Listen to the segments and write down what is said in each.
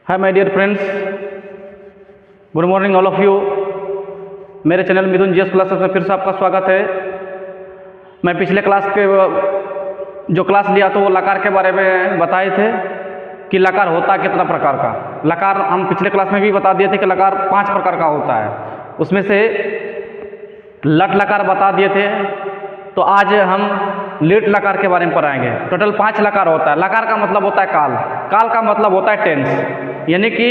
Hi my dear friends, good morning all of you. मेरे channel Mithun GS classes में फिर से आपका स्वागत है। मैं पिछले क्लास के जो क्लास लिया तो वो लकार के बारे में बताए थे कि लकार होता कितना प्रकार का। लकार हम पिछले क्लास में भी बता दिए थे कि लकार 5 प्रकार का होता है। उसमें से लट लकार बता दिए थे। तो आज हम लेट लकार के बारे में पढ़ाएंगे। टोटल 5 लकार होता है। लकार का मतलब होता है काल, काल का मतलब होता है टेंस, यानी कि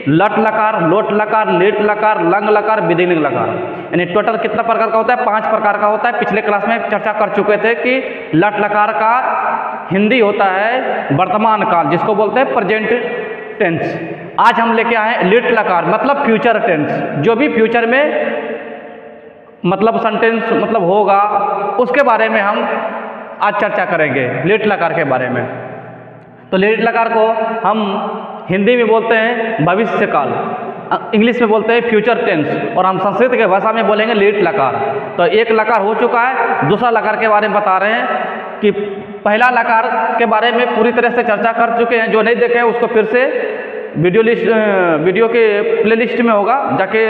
लट लकार, लोट लकार, लेट लकार, लंग लकार, विधिलिंग लकार। यानी टोटल कितना प्रकार का होता है? 5 प्रकार का होता है। पिछले क्लास में चर्चा कर चुके थे कि लट लकार का हिंदी होता है वर्तमान काल, जिसको बोलते हैं प्रेजेंट टेंस। आज हम लेके आए हैं लेट लकार, मतलब फ्यूचर टेंस। जो भी फ्यूचर में मतलब सेंटेंस मतलब होगा, उसके बारे में हम आज चर्चा करेंगे, लेट लकार के बारे में। तो लेट लकार को हम हिंदी में बोलते हैं भविष्य काल, इंग्लिश में बोलते हैं फ्यूचर टेंस, और हम संस्कृत के भाषा में बोलेंगे लेट लकार। तो एक लकार हो चुका है, दूसरा लकार के बारे में बता रहे हैं कि पहला लकार के बारे में पूरी तरह से चर्चा कर चुके हैं। जो नहीं देखे हैं उसको फिर से वीडियो के प्ले लिस्ट में होगा, जाके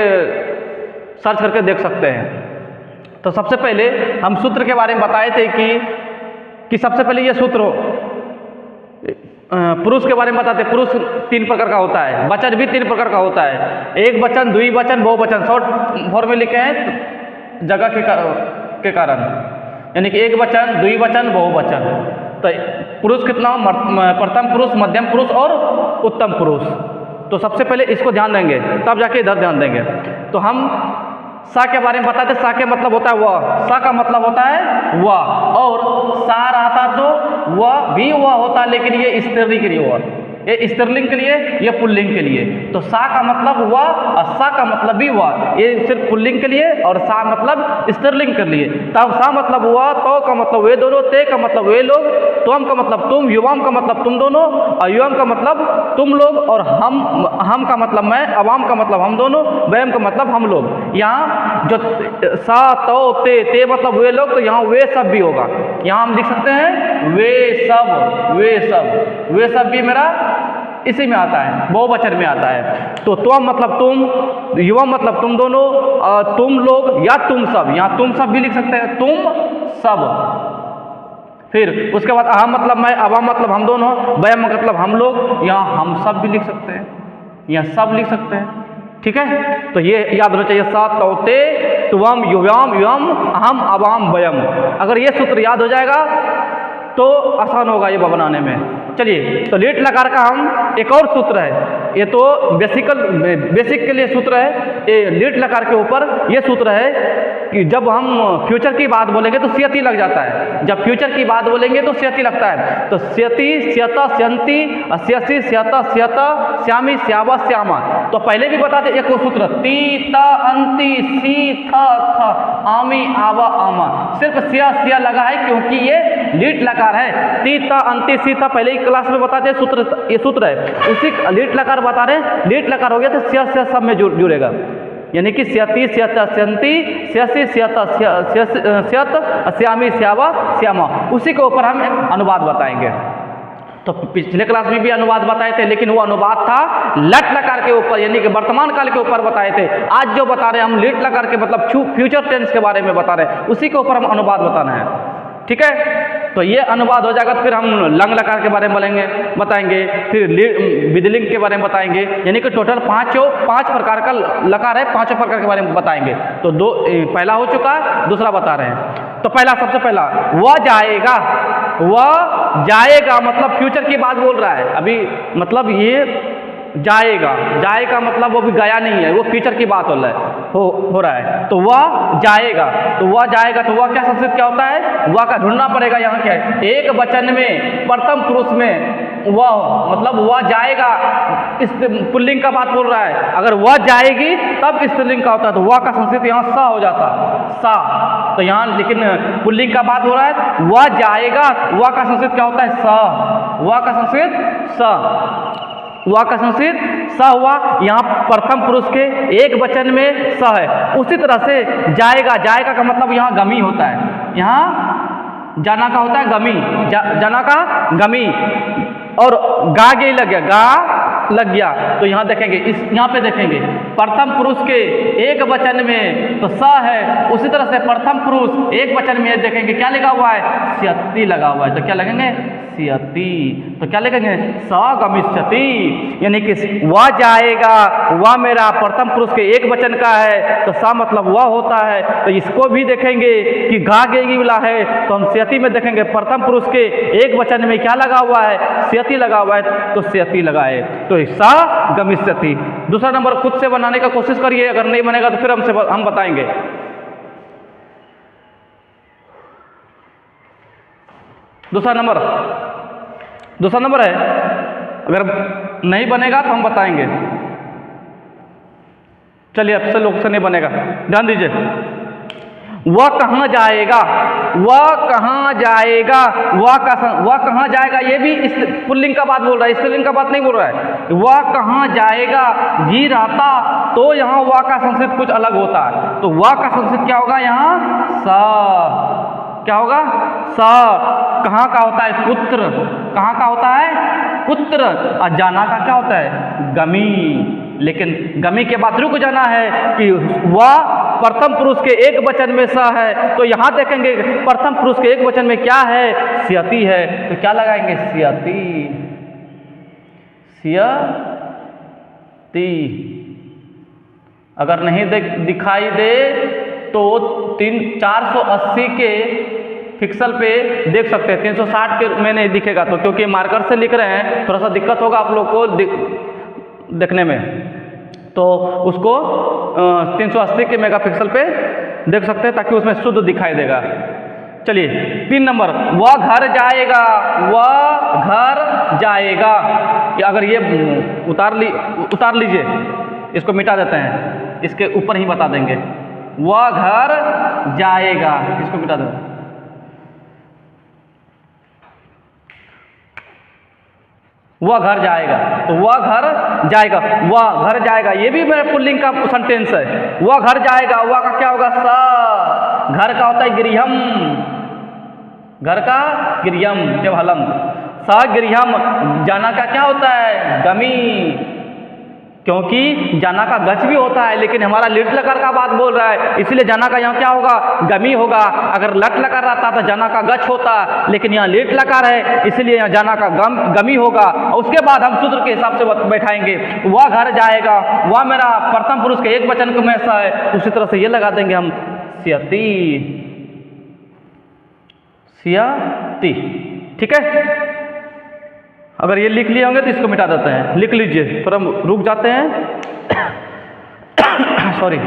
सर्च करके देख सकते हैं। तो सबसे पहले हम सूत्र के बारे में बताए थे कि सबसे पहले ये सूत्र पुरुष के बारे में बताते। पुरुष 3 प्रकार का होता है, वचन भी 3 प्रकार का होता है। एक वचन, द्विवचन, बहुवचन। शॉर्ट फॉर्म में लिखे हैं जगह के कारण, यानी कि एक वचन, द्विवचन, बहुवचन। तो पुरुष कितना? प्रथम पुरुष, मध्यम पुरुष और उत्तम पुरुष। तो सबसे पहले इसको ध्यान देंगे, तब जाके इधर ध्यान देंगे। तो हम सा के बारे में बताते। सा के मतलब होता है वह, सा का मतलब होता है वह, और सा रहता तो वह भी वह होता, लेकिन ये स्त्रीलिंग के लिए, ये स्त्रीलिंग के लिए, ये पुल्लिंग के लिए। तो सा का मतलब वह और सा का मतलब भी वह, ये सिर्फ पुल्लिंग के लिए और सा मतलब स्त्रीलिंग के लिए। तब सा मतलब वह, तो का मतलब वे दोनों, ते का मतलब वे लोग, तुम का मतलब तुम, युवाम का मतलब तुम दोनों, अयुवाम का मतलब तुम लोग, और हम का मतलब मैं, अवाम का मतलब हम दोनों, वयम का मतलब हम लोग। यहाँ जो सा, तो, ते मतलब वे लोग, तो यहाँ वे सब भी होगा। यहाँ हम लिख सकते हैं वे सब, वे सब, वे सब भी मेरा इसी में आता है, बहुवचन में आता है। तो तुम मतलब तुम, युवा मतलब तुम दोनों, तुम लोग या तुम सब। यहाँ तुम सब भी लिख सकते हैं, तुम सब। फिर उसके बाद अहम मतलब मैं, अवाम मतलब हम दोनों, वयम मतलब हम लोग। यहाँ हम सब भी लिख सकते हैं, यहाँ सब लिख सकते हैं। ठीक है, तो ये याद होना चाहिए। सा, तो, ते, तुम, युवाम, युवम, अहम, अवाम, वयम। अगर ये सूत्र याद हो जाएगा तो आसान होगा ये बनाने में। चलिए, तो लेट लकार का हम एक और सूत्र है, ये तो बेसिक के लिए सूत्र है। ये लेट लकार के ऊपर ये सूत्र है कि जब हम फ्यूचर की बात बोलेंगे तो स्यति लग जाता है। जब फ्यूचर की बात बोलेंगे तो स्यति लगता है। तो स्यति, स्यता, स्यंती, स्यसि, स्यता, स्यता, श्यामी, श्यावा, श्यामा। तो पहले भी बताते एक सूत्र, ती, ता, अंति, सी, था, था, आमी, आवा, आमा। सिर्फ सिया लगा है क्योंकि ये लेट लकार है। ती, ता, अंति, सी, था पहले ही क्लास में बताते हैं सूत्र, ये सूत्र है। उसी लेट लकार बता रहे हैं, लेट लकार हो गया तो स्या सब में जुड़ेगा, यानी कि स्यति, स्यता, स्यंती, स्यसि, स्यता, स्यत, श्यामी, श्यावा, श्यामा। उसी के ऊपर हम अनुवाद बताएंगे। तो पिछले क्लास में भी अनुवाद बताए थे, लेकिन वो अनुवाद था लट लकार के ऊपर, यानी कि वर्तमान काल के ऊपर बताए थे। आज जो बता रहे हैं हम लेट लकार के मतलब फ्यूचर टेंस के बारे में बता रहे हैं, उसी के ऊपर हम अनुवाद बताना है। ठीक है, तो ये अनुवाद हो जाएगा तो फिर हम लंग लकार के बारे में बताएंगे, फिर विधिलिंग के बारे में बताएंगे, यानी कि टोटल 5 प्रकार का लकार है, 5 प्रकार के बारे में बताएंगे। तो पहला हो चुका, दूसरा बता रहे हैं। तो सबसे पहला वह जाएगा। वह जाएगा मतलब फ्यूचर की बात बोल रहा है अभी, मतलब ये जाएगा मतलब वो भी गया नहीं है, वो फ्यूचर की बात हो रहा है। तो वह जाएगा, तो वह जाएगा, तो वह क्या संस्कृत क्या होता है? वह का ढूंढना पड़ेगा। यहाँ क्या है? एक वचन में प्रथम पुरुष में वह, मतलब वह जाएगा, इस पुल्लिंग का बात बोल रहा है। अगर वह जाएगी तब स्त्रीलिंग का होता है, तो वह का संस्कृत यहाँ सा हो जाता, सा। तो यहाँ लेकिन पुल्लिंग का बात हो रहा है, वह जाएगा, वह का संस्कृत क्या होता है? सा। वह का संस्कृत सा, वह का संस्कृत स हुआ। यहाँ प्रथम पुरुष के एक वचन में स है। उसी तरह से जाएगा का मतलब यहाँ गमी होता है। यहाँ जाना का होता है गमी, जाना का गमी, और गा गे लग गया, गा लग गया। तो यहाँ देखेंगे, यहाँ पे देखेंगे प्रथम पुरुष के एक वचन में तो स है, उसी तरह से प्रथम पुरुष एक वचन में देखेंगे क्या लगा हुआ है, स्यति लगा हुआ है। तो क्या लगेंगे, स्यति। तो क्या लिखेंगे, स गमिष्यति, यानी कि वह जाएगा, वह मेरा प्रथम पुरुष के एक वचन का है तो स मतलब वह होता है। तो इसको भी देखेंगे कि घा गेगी वाला है तो हम स्यति में देखेंगे प्रथम पुरुष के एक वचन में क्या लगा हुआ है, स्यति लगा हुआ है, तो स्यति लगाए तो स गमिष्यति। दूसरा नंबर खुद से बनाने का कोशिश करिए, अगर नहीं बनेगा तो फिर हम बताएंगे। दूसरा नंबर है, अगर नहीं बनेगा तो हम बताएंगे। चलिए, अब से लोग से नहीं बनेगा, ध्यान दीजिए। वह कहाँ जाएगा, वह कहाँ जाएगा, वह कहाँ जाएगा, ये भी इस पुल्लिंग का बात बोल रहा है, स्त्रीलिंग का बात नहीं बोल रहा है। वह कहाँ जाएगा, गी रहता, तो यहाँ वह का संस्कृत कुछ अलग होता है। तो वह का संस्कृत क्या होगा, यहाँ स, क्या होगा, स। कहाँ का होता है, पुत्र, कहाँ का होता है, पुत्र। और जाना का क्या होता है, गमी। लेकिन गमी के बाद रुक जाना है कि वह प्रथम पुरुष के एक वचन में स है, तो यहाँ देखेंगे प्रथम पुरुष के एक वचन में क्या है, स्यति है। तो क्या लगाएंगे, स्यति, स्यति। अगर नहीं दिखाई दे तो 480 के पिक्सल पे देख सकते हैं, 360 के में नहीं दिखेगा तो, क्योंकि मार्कर से लिख रहे हैं थोड़ा सा दिक्कत होगा आप लोग को देखने में। तो उसको 380 के मेगापिक्सल पे देख सकते हैं ताकि उसमें शुद्ध दिखाई देगा। चलिए 3 नंबर, वह घर जाएगा, वह घर जाएगा। अगर ये उतार लीजिए, इसको मिटा देते हैं, इसके ऊपर ही बता देंगे। वह घर जाएगा, इसको मिटा देते हैं। वह घर जाएगा, तो वह घर जाएगा, वह घर जाएगा, ये भी मेरा पुल्लिंग का सेंटेंस है। वह घर जाएगा, वह का क्या होगा, स। घर का होता है गृहम, घर का गृहम जब हलंत, स गृहम। जाना का क्या होता है, गमी, क्योंकि जाना का गच भी होता है, लेकिन हमारा लिट लकार का बात बोल रहा है, इसलिए जाना का यहाँ क्या होगा, गमी होगा। अगर लट लकार रहता तो जाना का गच होता, लेकिन यहाँ लिट लकार है इसलिए यहाँ जाना का गमी होगा। और उसके बाद हम सूत्र के हिसाब से बैठाएंगे, वह घर जाएगा, वह मेरा प्रथम पुरुष के एक वचन में ऐसा है, उसी तरह से ये लगा देंगे हम, स्यति, स्यति। ठीक है, अगर ये लिख लिए होंगे तो इसको मिटा देते हैं, लिख लीजिए, फिर हम रुक जाते हैं। सॉरी,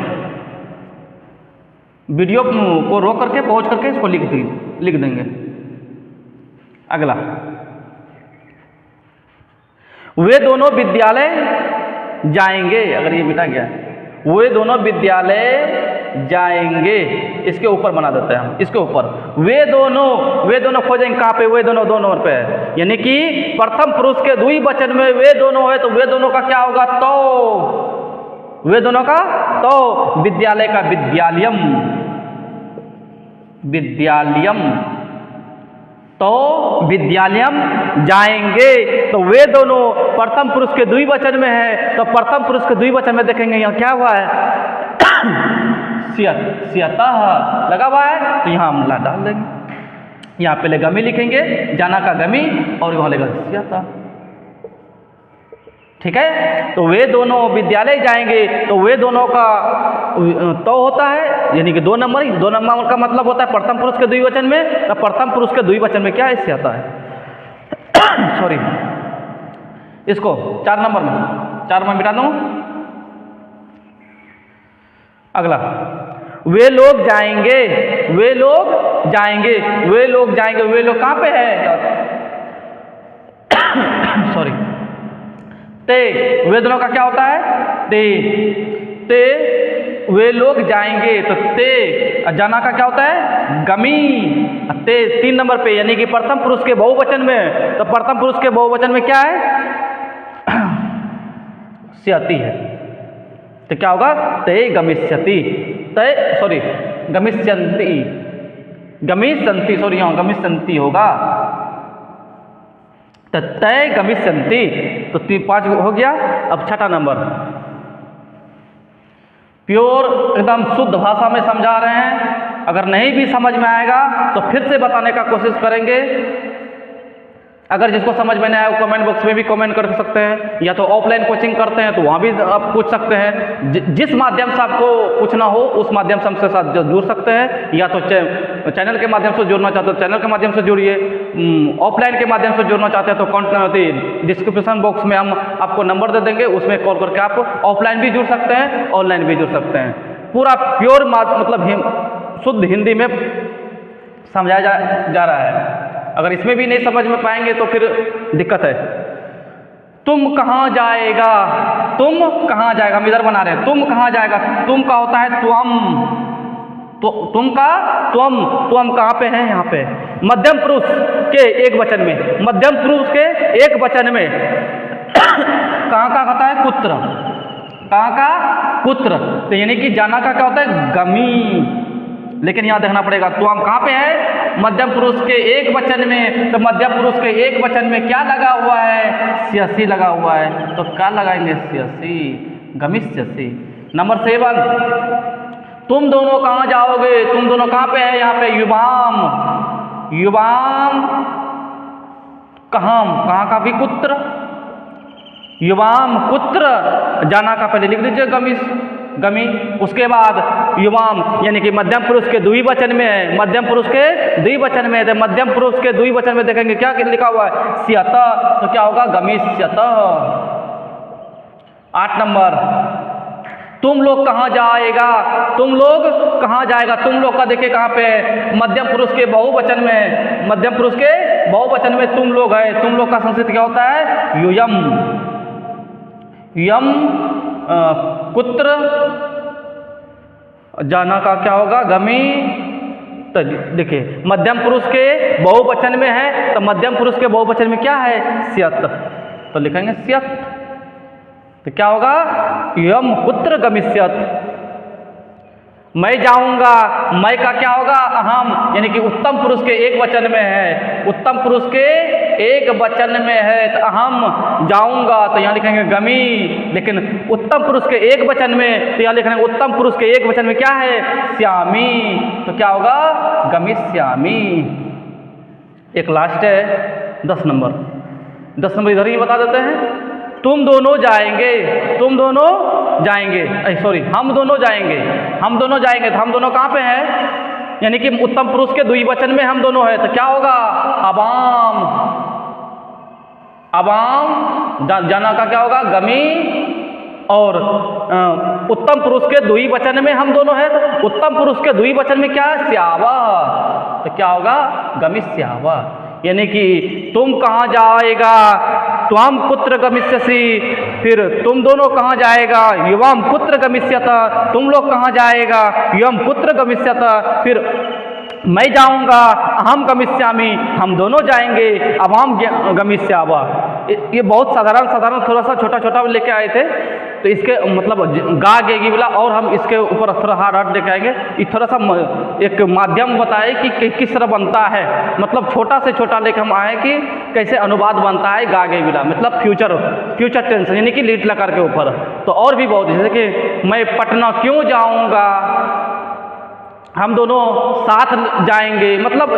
वीडियो को रोक करके पहुंच करके इसको लिख देंगे। अगला, वे दोनों विद्यालय जाएंगे, अगर ये मिटा गया, वे दोनों विद्यालय जाएंगे, इसके ऊपर बना देते हैं हम, इसके ऊपर वे दोनों खोजेंगे कहाँ पे, वे दोनों नंबर पे है, यानी कि प्रथम पुरुष के द्वि वचन में वे दोनों है, तो वे दोनों का क्या होगा, तो, वे दोनों का तो, विद्यालय का विद्यालयम, विद्यालयम, तो विद्यालयम जाएंगे। तो वे दोनों प्रथम पुरुष के द्विवचन में है, तो प्रथम पुरुष के द्विवचन में देखेंगे यहाँ क्या हुआ है, स्यतः लगा हुआ है, तो यहाँ हम डाल देंगे। यहाँ पहले गमी लिखेंगे, जाना का गमी, और वहाँ लेगा स्यतः। ठीक है, तो वे दोनों विद्यालय जाएंगे, तो वे दोनों का तो होता है, यानी कि 2 नंबर का मतलब होता है प्रथम पुरुष के द्विवचन में, तो प्रथम पुरुष के द्विवचन में क्या है, स्यतः है। सॉरी, इसको 4 नंबर में मिटा दूँ। अगला, वे लोग जाएंगे, वे लोग जाएंगे, वे लोग जाएंगे, वे लोग कहाँ पे है, सॉरी, ते, वे दोनों का क्या होता है, ते, वे लोग जाएंगे, तो ते, जाना का क्या होता है, गमी, ते 3 नंबर पे, यानी कि प्रथम पुरुष के बहुवचन में, तो प्रथम पुरुष के बहुवचन में क्या है, स्यति है, तो क्या होगा, ते गमिष्यति, गमिष्यन्ति, सॉरी यहाँ गमिष्यन्ति होगा। तो तय गमिष्यन्ति, तो 5 हो गया। अब छठा नंबर, प्योर एकदम शुद्ध भाषा में समझा रहे हैं। अगर नहीं भी समझ में आएगा तो फिर से बताने का कोशिश करेंगे। अगर जिसको समझ में नहीं आया वो कमेंट बॉक्स में भी कमेंट कर सकते हैं, या तो ऑफलाइन कोचिंग करते हैं तो वहाँ भी आप पूछ सकते हैं। जिस माध्यम से आपको पूछना हो उस माध्यम से हमसे साथ जुड़ सकते हैं, या तो चैनल के माध्यम से जुड़ना चाहते हो तो चैनल के माध्यम से जुड़िए, ऑफलाइन के माध्यम से जुड़ना चाहते हैं तो डिस्क्रिप्शन बॉक्स में हम आपको नंबर दे देंगे, उसमें कॉल करके आप ऑफलाइन भी जुड़ सकते हैं, ऑनलाइन भी जुड़ सकते हैं। पूरा प्योर मतलब शुद्ध हिंदी में समझाया जा रहा है। अगर इसमें भी नहीं समझ में पाएंगे तो फिर दिक्कत है। तुम कहाँ जाएगा, तुम कहाँ जाएगा, हम इधर बना रहे हैं। तुम कहाँ जाएगा, तुम का होता है त्वम, तो तुम का त्वम, त्वम कहाँ पे है, यहाँ पे मध्यम पुरुष के एक वचन में, मध्यम पुरुष के एक वचन में कहाँ का होता है कुत्र, कहाँ का कुत्र, तो यानी कि जाना का क्या होता है गमी। लेकिन यहाँ देखना पड़ेगा त्वम कहाँ पे है, मध्यम पुरुष के एक वचन में, तो मध्यम पुरुष के एक वचन में क्या लगा हुआ है, स्यसी लगा हुआ है, तो क्या लगाएंगे स्यसी, गमिष्यसि। नंबर 7, तुम दोनों कहाँ जाओगे, तुम दोनों कहाँ पे है, यहाँ पे युवाम, युवाम कहाँ, कहाँ का भी कुत्र, युवाम कुत्र, जाना का पहले लिख दीजिए गमी। उसके बाद युवाम यानी कि मध्यम पुरुष के द्विवचन में है, मध्यम पुरुष के द्विवचन में है, तो मध्यम पुरुष के द्विवचन में देखेंगे क्या लिखा हुआ है स्यत, तो क्या होगा गमिष्यत। 8 नंबर, तुम लोग कहाँ जाएगा, तुम लोग कहाँ जाएगा, तुम लोग का देखिए कहाँ पे है, मध्यम पुरुष के बहुवचन में, मध्यम पुरुष के बहुवचन में तुम लोग है। तुम लोग का संस्कृत क्या होता है युयम, यम कुत्र, जाना का क्या होगा गमी। तो देखिए मध्यम पुरुष के बहुवचन में है, तो मध्यम पुरुष के बहुवचन में क्या है स्यत, तो लिखेंगे स्यत, तो क्या होगा यम कुत्र गमिष्यत। मैं जाऊंगा, मैं का क्या होगा अहम, यानी कि उत्तम पुरुष के एक वचन में है, उत्तम पुरुष के एक वचन में है, तो अहम जाऊंगा, तो यहाँ लिखेंगे गमी। लेकिन उत्तम पुरुष के एक वचन में, तो यहाँ लिखेंगे उत्तम पुरुष के एक वचन में क्या है श्यामी, तो क्या होगा गमिष्यामि। एक लास्ट है 10 नंबर, 10 नंबर इधर ही बता देते हैं। तुम दोनों जाएंगे, तुम दोनों जाएंगे, सॉरी हम दोनों जाएंगे, हम दोनों जाएंगे, तो हम दोनों कहाँ पे हैं, यानी कि उत्तम पुरुष के द्विवचन में हम दोनों है, तो क्या होगा अवाम, अवाम जाना का क्या होगा गमी। और उत्तम पुरुष के द्विवचन में हम दोनों है, तो उत्तम पुरुष के द्विवचन में क्या है स्यावा, तो क्या होगा गमिष्यावा। यानी कि तुम कहाँ जाएगा त्वम कुत्र गमिष्यसि, फिर तुम दोनों कहाँ जाएगा युवाम कुत्र गमिष्यत, तुम लोग कहाँ जाएगा युवम कुत्र गमिष्यत, फिर मैं जाऊंगा अहम गमिष्यामि, हम दोनों जाएंगे अवाम गमिष्यावा। ये बहुत साधारण थोड़ा सा छोटा छोटा लेके आए थे, तो इसके मतलब गा गेगी वाला, और हम इसके ऊपर थोड़ा हार्ड लेके आएंगे। ये थोड़ा सा एक माध्यम बताए कि किस तरह बनता है, मतलब छोटा से छोटा लेके हम आए कि कैसे अनुवाद बनता है गा गेगी वाला, मतलब फ्यूचर टेंस यानी कि लीट लकार के ऊपर। तो और भी बहुत, जैसे कि मैं पटना क्यों जाऊंगा, हम दोनों साथ जाएंगे, मतलब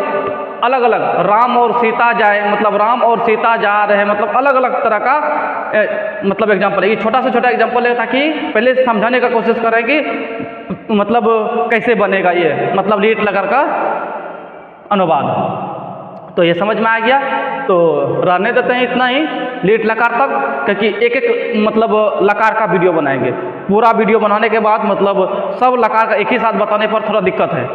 अलग अलग, राम और सीता जाए, मतलब राम और सीता जा रहे हैं, मतलब अलग अलग तरह का मतलब एग्जाम्पल है। ये छोटा से छोटा एग्जाम्पल है ताकि पहले समझाने का कोशिश करें कि मतलब कैसे बनेगा ये, मतलब लीट लकार का अनुवाद। तो ये समझ में आ गया, तो रहने देते हैं इतना ही लीट लकार तक, क्योंकि एक एक मतलब लकार का वीडियो बनाएंगे। पूरा वीडियो बनाने के बाद मतलब सब लकार का एक ही साथ बताने पर थोड़ा दिक्कत है,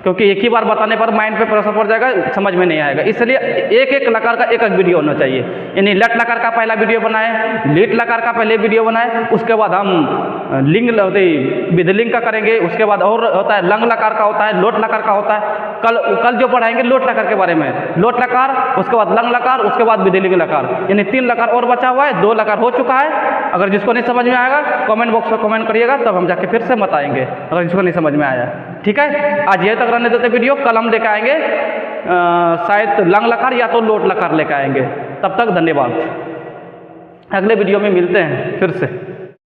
क्योंकि एक ही बार बताने पर माइंड पे प्रेशर पड़ जाएगा, समझ में नहीं आएगा। इसलिए एक एक लकार का एक एक वीडियो होना चाहिए। यानी लट लकार का पहला वीडियो बनाए, लीट लकार का पहले वीडियो बनाए, उसके बाद हम लिंग विधिलिंग का करेंगे, उसके बाद और होता है लंग लकार का होता है, लोट लकार का होता है। कल जो पढ़ाएंगे लोट लकार के बारे में, लोट लकार, उसके बाद लंग लकार, उसके बाद विधिलिंग लकार, यानी 3 लकार और बचा हुआ है, 2 लकार हो चुका है। अगर जिसको नहीं समझ में आएगा कमेंट बॉक्स में कमेंट करिएगा, तब हम जाके फिर से बताएंगे अगर जिसको नहीं समझ में आया। ठीक है, आज यही तक रहने देते वीडियो। कल हम लेकर आएंगे शायद लंग लकार या तो लोट लकार लेकर आएंगे। तब तक धन्यवाद। अगले वीडियो में मिलते हैं फिर से।